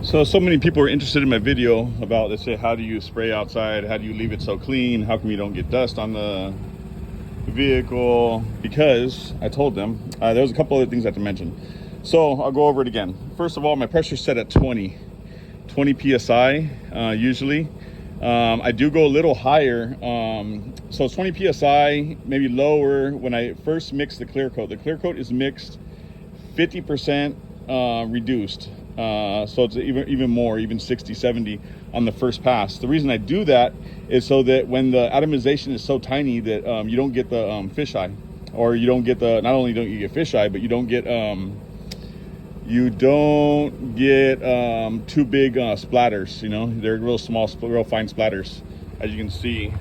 So many people are interested in my video about, they say, how do you spray outside? How do you leave it so clean? How come you don't get dust on the vehicle? Because I told them, there was a couple other things I have to mention. So I'll go over it again. First of all, my pressure's set at 20 PSI usually. I do go a little higher. So it's 20 PSI, maybe lower when I first mix the clear coat. The clear coat is mixed 50% reduced. So it's even more, even 60, 70 on the first pass. The reason I do that is so that when the atomization is so tiny that you don't get the fisheye, or you don't get the, not only don't you get fisheye, but you don't get too big splatters. You know, they're real small, real fine splatters, as you can see,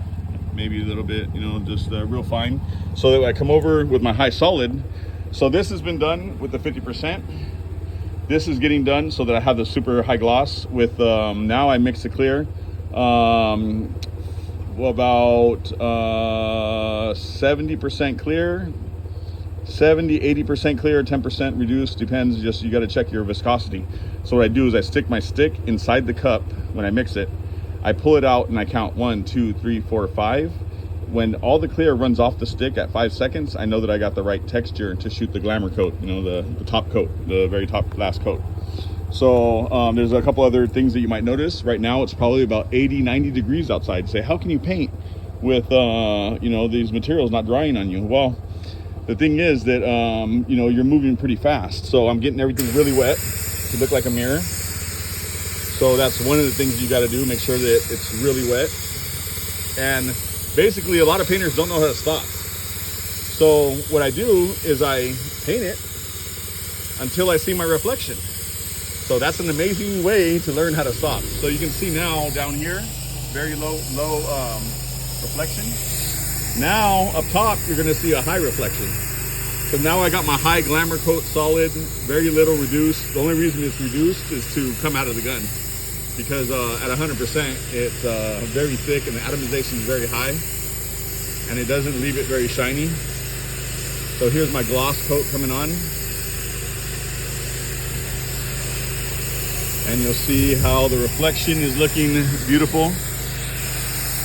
maybe a little bit, you know, just real fine. So that when I come over with my high solid, so this has been done with the 50%. This is getting done so that I have the super high gloss with, now I mix the clear, about 70% clear, 70, 80% clear, 10% reduced, depends, just you got to check your viscosity. So what I do is I stick my stick inside the cup when I mix it. I pull it out and I count 1, 2, 3, 4, 5. When all the clear runs off the stick at 5 seconds, I know that I got the right texture to shoot the glamour coat, you know, the top coat, the very top last coat. So there's a couple other things that you might notice. Right now it's probably about 80, 90 degrees outside. Say, how can you paint with, you know, these materials not drying on you? Well, the thing is that, you know, you're moving pretty fast. So I'm getting everything really wet to look like a mirror. So that's one of the things you got to do, make sure that it's really wet. And basically, a lot of painters don't know how to stop. So what I do is I paint it until I see my reflection. So that's an amazing way to learn how to stop. So you can see now down here, very low reflection. Now up top, you're gonna see a high reflection. So now I got my high glamour coat solid, very little reduced. The only reason it's reduced is to come out of the gun, because at 100% it's very thick and the atomization is very high, and it doesn't leave it very shiny. So here's my gloss coat coming on, and you'll see how the reflection is looking beautiful.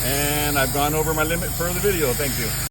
And I've gone over my limit for the video. Thank you.